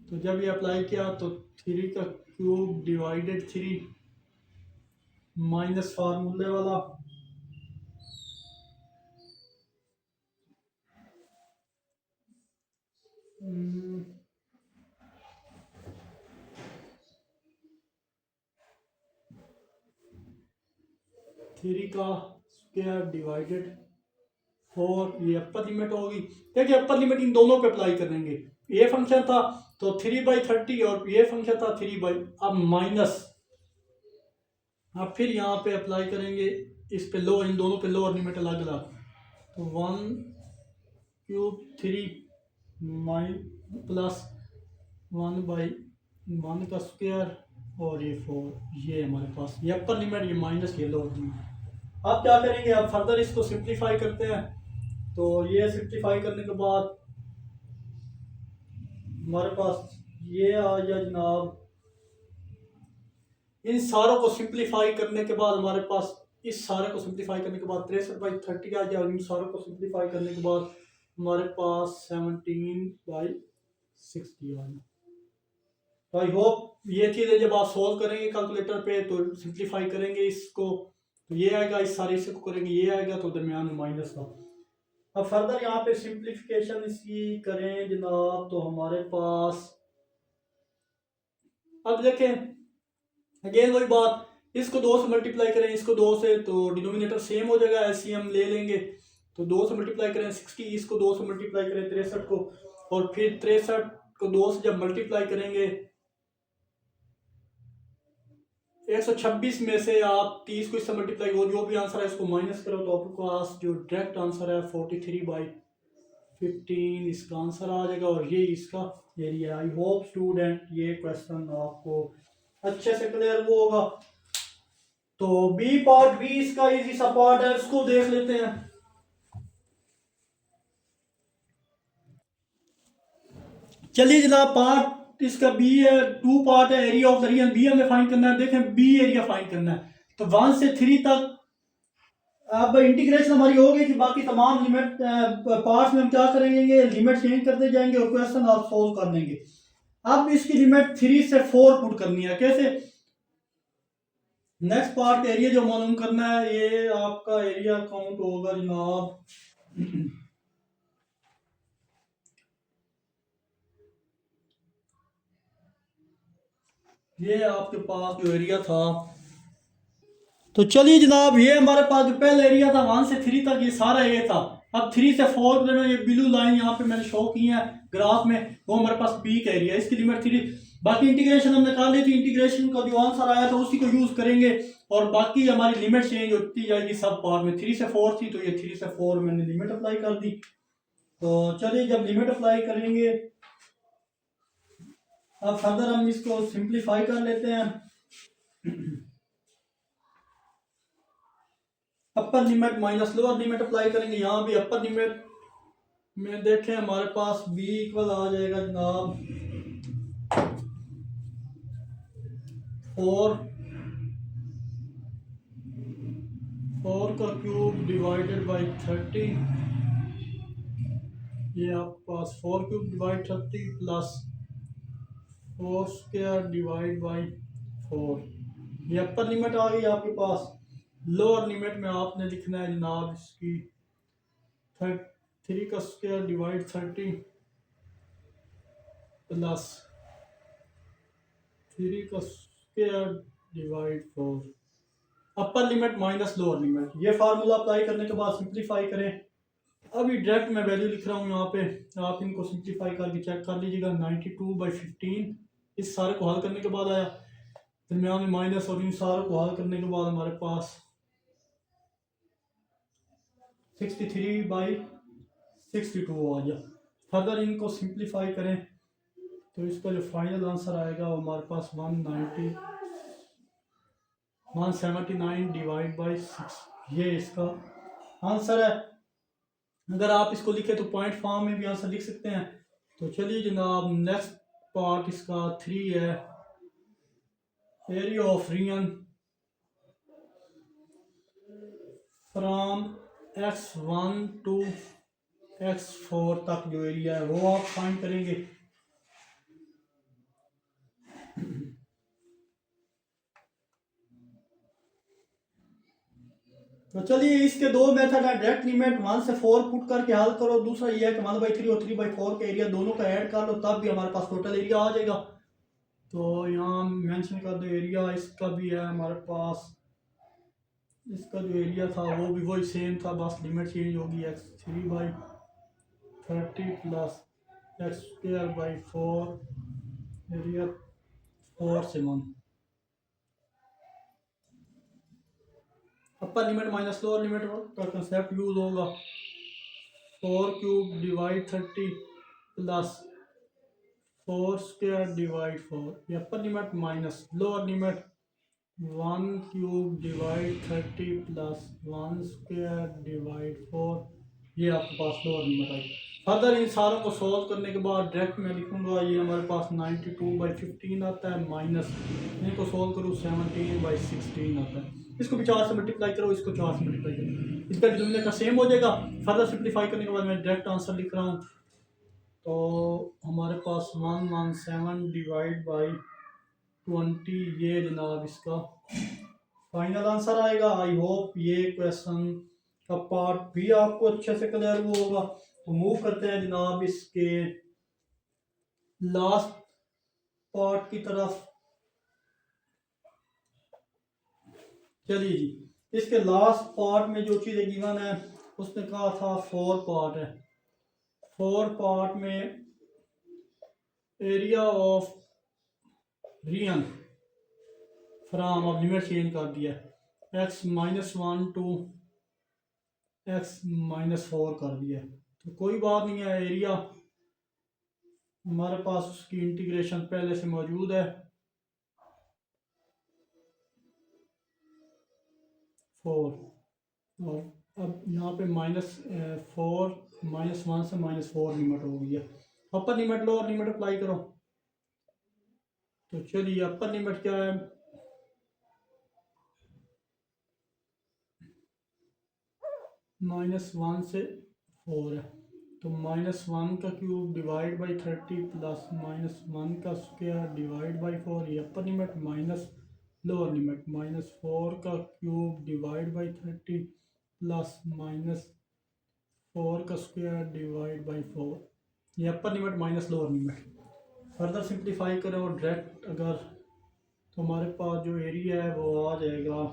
तो जब ये अप्लाई किया तो 3 का क्यूब डिवाइडेड 3 माइनस फार्मूले वाला, थ्री का स्क्वायर डिवाइडेड 4, ये अपर लिमिट होगी। देखिए अपर लिमिट इन दोनों पे अप्लाई करेंगे, ये फंक्शन था तो 3/30 और ये फंक्शन था 3 अब माइनस, अब फिर यहाँ पे अप्लाई करेंगे इस पे लोअर, इन दोनों पे लोअर लिमिट अलग अलग, तो 1³ 3 प्लस 1/1 का स्क्वायर और ये 4, ये हमारे पास ये अपर लिमिट, ये माइनस ये लोअर लिमिट। अब क्या करेंगे, अब फर्दर इसको सिंप्लीफाई करते हैं। तो ये सिंप्लीफाई करने के बाद हमारे पास ये आ गया जनाब, इन सारों को सिंप्लीफाई करने के बाद हमारे पास, इस सारे को सिंप्लीफाई करने के बाद 63/30 आ गया, और इन सारों को सिंप्लीफाई करने के बाद हमारे पास 17/60 आ गया। तो आई होप ये चीज़ें जब आप सोल्व करेंगे कैलकुलेटर पे तो सिंप्लीफाई करेंगे इसको, तो ये आएगा, इस सारे को करेंगे ये आएगा, तो दरमियान में माइनस था। अब फर्दर यहाँ पे सिंप्लीफिकेशन इसकी करें जनाब, तो हमारे पास अब देखें अगेन वही बात, इसको 2 से मल्टीप्लाई करें, इसको 2 से, तो डिनोमिनेटर सेम हो जाएगा, एलसीएम ले लेंगे, तो 2 से मल्टीप्लाई करें 60, इसको 2 से मल्टीप्लाई करें 63 को, और फिर 63 को 2 से जब मल्टीप्लाई करेंगे 126 में से आप 30 को इससे मल्टीप्लाई हो, जो भी आंसर है इसको माइनस करो, तो आपके पास जो डायरेक्ट आंसर है 43/15 इसका आंसर आ जाएगा, और ये इसका एरिया। आई होप स्टूडेंट ये क्वेश्चन आपको अच्छे से क्लियर वो होगा। तो बी पार्ट, बी इसका इजी सा पार्ट है, इसको देख लेते हैं। चलिए जनाब, पार्ट इसका बी है, 2 पार्ट है, area of the region B हमें फाइंड करना है। देखें बी एरिया फाइंड करना है, तो 1 से 3 तक अब इंटीग्रेशन हमारी हो गई थी, बाकी तमाम लिमिट पार्ट्स में हम क्या करेंगे, लिमिट चेंज करते जाएंगे और क्वेश्चन आप सोल्व कर देंगे। अब इसकी लिमिट 3 से 4 पुट करनी है, कैसे, नेक्स्ट पार्ट एरिया जो मालूम करना है, ये आपका एरिया काउंट होगा जनाब, ये आपके पास जो एरिया था, तो चलिए जनाब ये हमारे पास जो पहला एरिया था 1 से 3 तक ये सारा ये था। अब 3 से 4 में ये ब्लू लाइन यहाँ पे मैंने शो की है ग्राफ में, वो हमारे पास बी का एरिया, इसकी लिमिट 3। बाकी इंटीग्रेशन हमने कर ली थी, इंटीग्रेशन का जो आंसर आया था उसी को यूज करेंगे, और बाकी हमारी लिमिट चेंज होती जाएगी सब पार्ट में। 3 से 4 थी, तो ये 3 से 4 मैंने लिमिट अप्लाई कर दी। तो चलिए जब लिमिट अप्लाई करेंगे, अब फर्दर हम इसको सिंप्लीफाई कर लेते हैं। अपर limit minus lower limit apply करेंगे, यहाँ भी अपर लिमिट में देखें हमारे पास b इक्वल आ जाएगा जनाब 4 का क्यूब डिवाइडेड बाई 30, ये आपके पास 4 cube divide 30 plus 4 square divide by 4, ये अपर लिमिट आ गई आपके पास। लोअर लिमिट में आपने लिखना है जनाब इसकी 3 का स्क्वायर डिवाइड 30 प्लस 3 का स्क्वायर डिवाइड 4, अपर लिमिट माइनस लोअर लिमिट। ये फार्मूला अप्लाई करने के बाद सिंप्लीफाई करें। अभी डायरेक्ट मैं वैल्यू लिख रहा हूँ यहाँ पे, आप इनको सिंप्लीफाई करके चेक कर लीजिएगा। 92/15 इस सारे को हल करने के बाद आया, दरमियान में माइनस, और इन सारों को हल करने के बाद हमारे पास 63/62 आ गया। फर्दर इनको सिंप्लीफाई करें तो इसका जो फाइनल आंसर आएगा वो हमारे पास 179 डिवाइड बाई 6, ये इसका आंसर है। अगर आप इसको लिखे तो पॉइंट फॉर्म में भी आंसर लिख सकते हैं। तो चलिए जनाब नेक्स्ट पार्ट इसका 3 है, area of region from x1 to x4 तक जो एरिया है वो आप फाइंड करेंगे। तो चलिए इसके दो मेथड है, डायरेक्ट लिमिट 1 से 4 पुट करके हल करो, दूसरा ये है कि 1/3 और 3/4 का एरिया दोनों का ऐड कर लो, तब भी हमारे पास टोटल एरिया आ जाएगा। तो यहाँ मेंशन कर दो एरिया इसका भी है हमारे पास इसका जो एरिया था वो भी वही सेम था, बस लिमिट चेंज होगी। x3/30 प्लस x²/4 एरिया 4 से 1। Upper limit minus lower limit का कंसेप्ट यूज होगा। 4³ / 30 प्लस 4² / 4, ये upper limit minus lower limit 1³ / 30 plus 1² / 4, ये आपके पास लोअर लिमिट आई। फर्दर इन सारों को सॉल्व करने के बाद डायरेक्ट मैं लिखूंगा ये हमारे पास 92/15 आता है, माइनस इनको सॉल्व करूँ 17/16 आता है। इसको भी 4 से मल्टीप्लाई करो, इसको 4 से मल्टीप्लाई करो, इसका डिनोमिनेटर सेम हो जाएगा। फर्दर सिंप्लीफाई करने के बाद मैं डायरेक्ट आंसर लिख रहा हूँ। तो हमारे पास 117/20 ये जनाब इसका फाइनल आंसर आएगा। आई होप ये क्वेश्चन का पार्ट भी आपको अच्छे से क्लियर हुआ होगा। तो मूव करते हैं जनाब इसके लास्ट पार्ट की तरफ। चलिए जी, इसके लास्ट पार्ट में जो चीज़ें गिवन है उसने कहा था 4 पार्ट है। 4 पार्ट में एरिया ऑफ रीजन फ्राम, अब लिमिट चेंज कर दिया, x-1 टू x-4 कर दिया। तो कोई बात नहीं है, एरिया हमारे पास उसकी इंटीग्रेशन पहले से मौजूद है। 4 और अब यहाँ पे -4 -1 से -4 लिमिट हो गई है। अपर लिमिट लोअर लिमिट अप्लाई करो। तो चलिए अपर लिमिट क्या है, -1 से 4 है। तो -1 का क्यूब डिवाइड बाई 30 प्लस -1 का स्क्वायर डिवाइड बाई 4, ये upper limit, minus lower limit -4 का क्यूब डिवाइड बाई 30 प्लस -4 का स्क्वायर डिवाइड बाई 4, ये upper limit minus lower limit. Further simplify करें और डायरेक्ट अगर, तो हमारे पास जो एरिया है वो आ जाएगा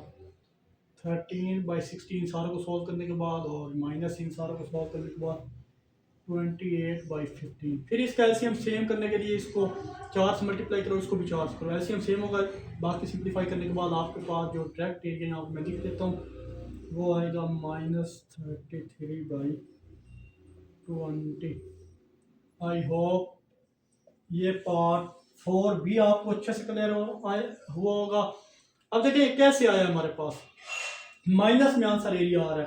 13/16 सारों को सॉल्व करने के बाद, और माइनस इन सारों को सॉल्व करने के बाद 28/15। फिर इसका एलसीएम सेम करने के लिए इसको 4 से मल्टीप्लाई करो, इसको भी 4 से करो, एलसीएम सेम होगा। बाकी सिंप्लीफाई करने के बाद आपके पास जो डायरेक्ट एरिया यहाँ मैं लिख देता हूँ वो आएगा -33/20। आई होप ये पार्ट 4 भी आपको अच्छे से क्लियर हुआ होगा। अब देखिए कैसे आया हमारे पास, माइनस में आंसर एरिया आ रहा है,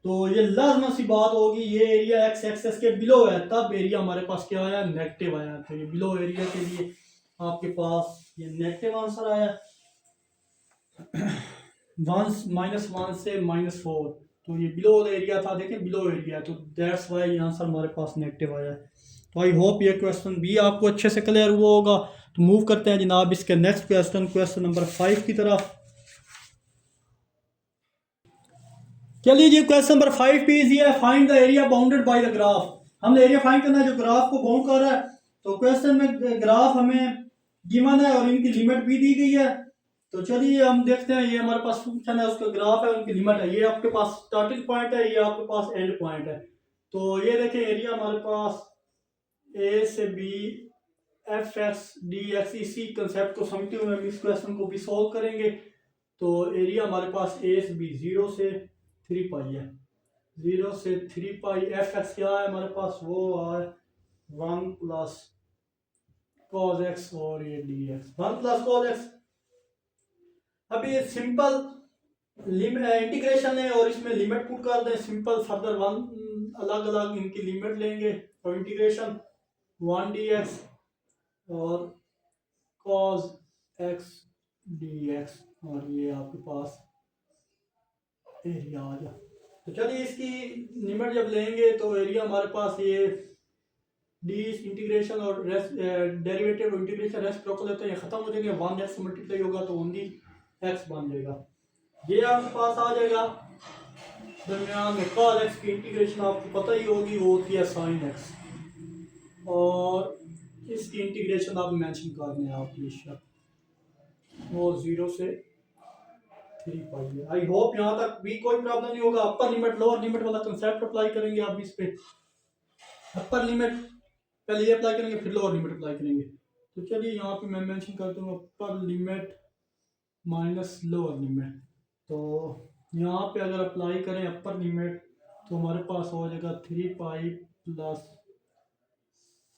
तो ये लाजमी सी बात होगी ये एरिया एक्स एक्सेस के बिलो है, तब एरिया हमारे पास क्या आया, नेगेटिव आया। तो ये बिलो एरिया के लिए आपके पास ये नेगेटिव आंसर आया। -1 से -4, तो ये बिलो एरिया था, देखिए बिलो एरिया, तो दैट्स वाई ये आंसर हमारे पास नेगेटिव आया है। तो आई होप ये क्वेश्चन भी आपको अच्छे से क्लियर हुआ होगा। तो मूव करते हैं जनाब इसके नेक्स्ट क्वेश्चन नंबर 5 की तरफ। चलिए जी, क्वेश्चन नंबर 5 पे इजी है, find the area bounded by the graph. हमने एरिया फाइंड करना है जो ग्राफ को बाउंड कर रहा है। तो क्वेश्चन में ग्राफ हमें गिवन है और इनकी लिमिट भी दी गई है। तो चलिए हम देखते हैं, ये हमारे पास फंक्शन है, उसका ग्राफ है, उनकी लिमिट है। ये आपके पास स्टार्टिंग पॉइंट है, ये आपके पास एंड पॉइंट है। तो ये देखें एरिया हमारे पास ए से b f x d x, इसी कंसेप्ट को समझते हुए हम इस क्वेश्चन को भी सॉल्व करेंगे। तो एरिया हमारे पास ए से बी 0 से 3 पाई है, 0 से 3 पाई। एफ एक्स क्या है हमारे पास, वो है 1 प्लस कॉस एक्स, और ये D x 1 plus cos x. अब ये सिंपल इंटीग्रेशन है और इसमें लिमिट पुट कर दें सिंपल। फर्दर वन अलग अलग इनकी लिमिट लेंगे और इंटीग्रेशन 1 डी एक्स और कॉस एक्स डी एक्स, और ये आपके पास एरिया आ जाए। तो चलिए इसकी लिमिट जब लेंगे तो एरिया हमारे पास ये डी इंटीग्रेशन और रेस्ट डेरिवेटिव इंटीग्रेशन रेस्ट रोक लेते हैं, खत्म हो जाएंगे। 1 एक्स मल्टीप्लाई होगा तो ओनली एक्स बन जाएगा, ये आपके पास आ जाएगा। दरमियान में कॉस एक्स की इंटीग्रेशन आपको पता ही होगी, वो होती है साइन एक्स, और इसकी इंटीग्रेशन आप मेंशन कर दें आप बेशक, वो 0 से 3 पाई है। आई होप यहाँ तक भी कोई प्रॉब्लम नहीं होगा। अपर लिमिट लोअर लिमिट वाला कंसेप्ट अप्लाई करेंगे आप इस पे। अपर लिमिट पहले ये अप्लाई करेंगे, फिर लोअर लिमिट अप्लाई करेंगे। तो चलिए यहाँ पे मैं मेंशन करता हूँ अपर लिमिट माइनस लोअर लिमिट। तो यहाँ पे अगर अप्लाई करें अपर लिमिट तो हमारे पास हो जाएगा 3 पाई प्लस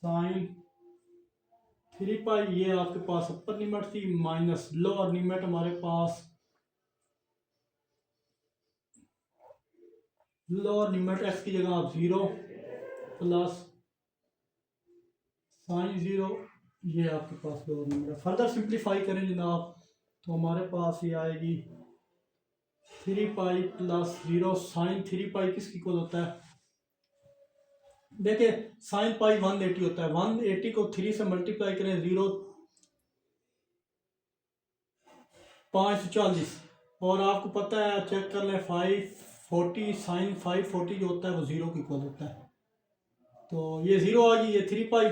साइन 3 पाई, ये आपके पास अपर लिमिट थी, माइनस लोअर लिमिट हमारे पास लोअर लिमिट एक्स की जगह आप 0 प्लस साइन 0, ये आपके पास लोअर लिमिट है। फर्दर सिंप्लीफाई करें जनाब तो हमारे पास ये आएगी 3 पाई प्लस 0 साइन 3 पाई किसकी इक्वल होता है, देखिए साइन पाई 180 होता है। 180 को 3 से मल्टीप्लाई करें 0 540, और आपको पता है चेक कर लें 540 साइन 540 जो होता है वो 0 की इक्वल होता है। तो ये 0 आ गई, ये 3 पाई,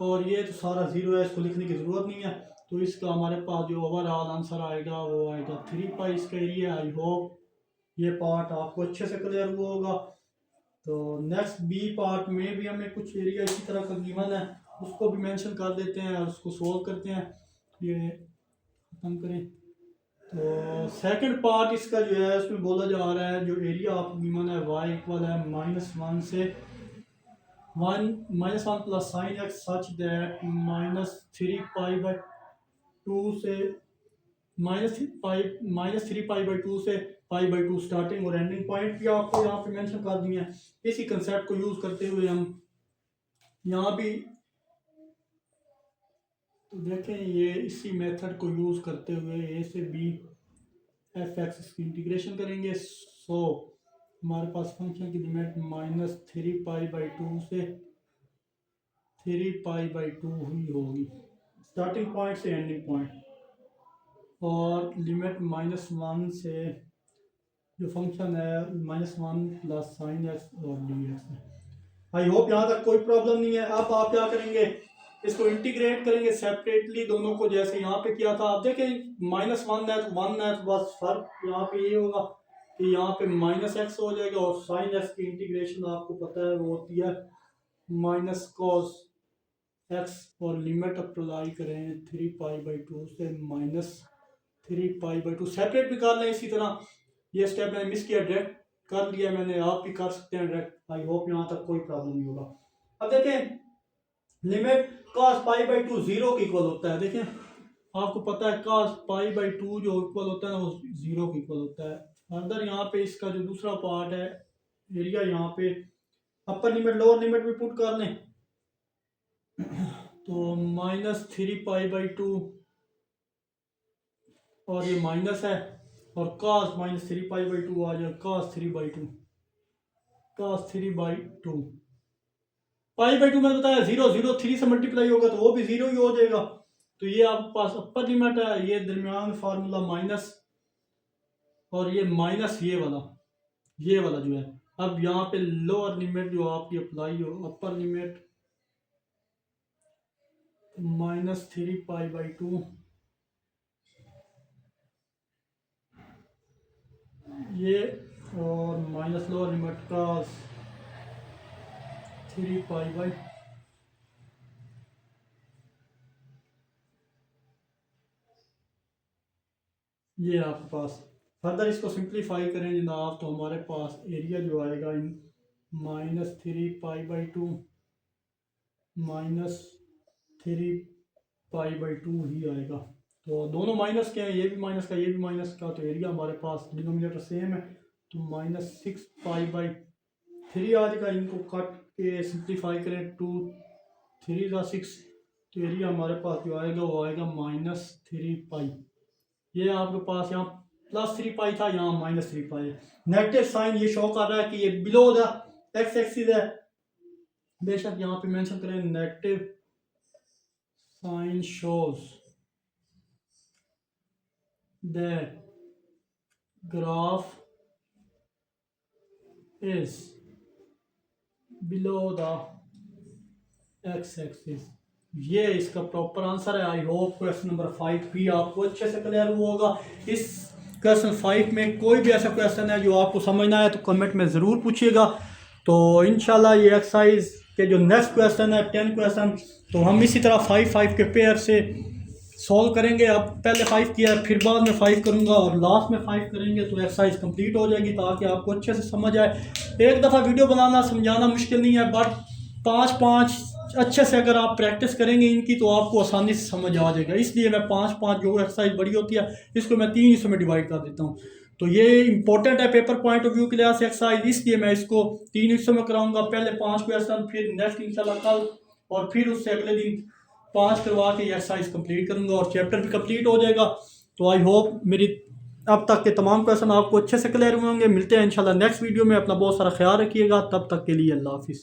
और ये तो सारा 0 है, इसको लिखने की ज़रूरत नहीं है। तो इसका हमारे पास जो ओवरऑल आंसर आएगा वो आएगा 3 पाई इसका एरिया। आई होप ये पार्ट आपको अच्छे से क्लियर हुआ होगा। तो नेक्स्ट बी पार्ट में भी हमें कुछ एरिया इसी तरह का गिवन है, उसको भी मेंशन कर देते हैं और उसको सोल्व करते हैं। ये खत्म करें तो सेकंड पार्ट इसका जो है उसमें बोला जा रहा है जो एरिया आपको गिवन है y इक्वल है -1 से 1 plus sine x such that -3 पाई/2 से -3 पाई/2 से पाई/2 स्टार्टिंग और एंडिंग पॉइंट भी आपको यहाँ पे मेंशन कर दिए हैं। इसी कंसेप्ट को यूज करते हुए हम यहाँ भी तो देखें, ये इसी मेथड को यूज करते हुए a से b एफ एक्स की इंटीग्रेशन करेंगे। सो हमारे पास फंक्शन की लिमिट -3 पाई/2 से 3 पाई/2 हुई होगी स्टार्टिंग पॉइंट से एंडिंग पॉइंट, और लिमिट -1 से जो फंक्शन है -1 प्लस साइन एक्स और डी एक्स है। आई होप यहाँ तक कोई प्रॉब्लम नहीं है। अब आप क्या करेंगे, इसको इंटीग्रेट करेंगे सेपरेटली दोनों को, जैसे यहाँ पे किया था। आप देखें -1 है तो 1 है, तो बस फर्क यहाँ पे ये होगा कि यहाँ पे -x हो जाएगा, और साइन एक्स की इंटीग्रेशन आपको पता है वो होती है -cos x, और लिमिट अप्लाई करें 3 पाई/2 से -3 पाई/2। सेपरेट भी कर लें इसी तरह, ये स्टेप मैंने मिस किया, डायरेक्ट कर लिया मैंने, आप भी कर सकते हैं डायरेक्ट। आई होप यहाँ तक कोई प्रॉब्लम नहीं होगा। अब देखें लिमिट cos पाई/2 0 की इक्वल होता है। देखें आपको पता है cos पाई/2 जो इक्वल होता है ना वो 0 की इक्वल होता है। फर्दर यहाँ पे इसका जो दूसरा पार्ट है एरिया, यहाँ पे अपर लिमिट लोअर लिमिट भी पुट कर लें तो -3 पाई/2, और ये माइनस है, और cos -3 पाई/2 आ जाए cos 3/2 पाई/2 मैंने बताया 0 0 3 से मल्टीप्लाई होगा तो वो भी 0 ही हो जाएगा। तो ये आपके पास अपर लिमिट है, ये दरमियान फार्मूला माइनस, और ये माइनस ये वाला जो है। अब यहाँ पे लोअर लिमिट जो आपकी अप्लाई हो, अपर लिमिट -3 पाई/2, ये और माइनस लोअर लिमिट का 3 पाई/, ये आपके पास। फर्दर इसको सिंप्लीफाई करें जनाब तो हमारे पास एरिया जो आएगा इन -3 पाई/2 -3 पाई/2 ही आएगा। तो दोनों माइनस के हैं, ये भी माइनस का ये भी माइनस का, तो एरिया हमारे पास डिनोमिनेटर सेम है। तो -6 पाई/3 आ जाएगा। इनको कट के सिंप्लीफाई करें 2 3 6, तो एरिया हमारे पास जो आएगा वो आएगा -3 पाई। ये आपके पास यहाँ +3 पाई था, यहाँ -3 पाई है। नेगेटिव साइन ये शो कर रहा है कि ये बिलो द एक्स एक्सिस है। बेशक यहाँ पे मेंशन करें negative sign shows that graph is below the x axis. ये इसका प्रॉपर आंसर है। आई होप क्वेश्चन नंबर 5 भी आपको अच्छे से क्लियर हुआ होगा। इस क्वेश्चन 5 में कोई भी ऐसा क्वेश्चन है जो आपको समझना है तो कमेंट में ज़रूर पूछिएगा। तो इंशाल्लाह ये एक्सरसाइज के जो नेक्स्ट क्वेश्चन है 10 क्वेश्चन तो हम इसी तरह 5-5 के पेयर से सॉल्व करेंगे। अब पहले 5 किया है, फिर बाद में 5 करूंगा और लास्ट में 5 करेंगे तो एक्सरसाइज कंप्लीट हो जाएगी, ताकि आपको अच्छे से समझ आए। एक दफ़ा वीडियो बनाना समझाना मुश्किल नहीं है, बट 5-5 अच्छे से अगर आप प्रैक्टिस करेंगे इनकी तो आपको आसानी से समझ आ जाएगा। इसलिए मैं 5-5 जो एक्सरसाइज बड़ी होती है इसको मैं 3 हिस्सों में डिवाइड कर देता हूँ। तो ये इंपॉर्टेंट है पेपर पॉइंट ऑफ व्यू के लिहाज से एक्सरसाइज, इसलिए मैं इसको 3 हिस्सों में कराऊंगा। पहले 5 क्वेश्चन, फिर नेक्स्ट इंशाल्लाह कल, और फिर उससे अगले दिन 5 करवा के ये एक्सरसाइज कंप्लीट करूंगा और चैप्टर भी कंप्लीट हो जाएगा। तो आई होप मेरी अब तक के तमाम क्वेश्चन आपको अच्छे से क्लियर हुए होंगे। मिलते हैं इंशाल्लाह नेक्स्ट वीडियो में। अपना बहुत सारा ख्याल रखिएगा, तब तक के लिए अल्लाह हाफिज़।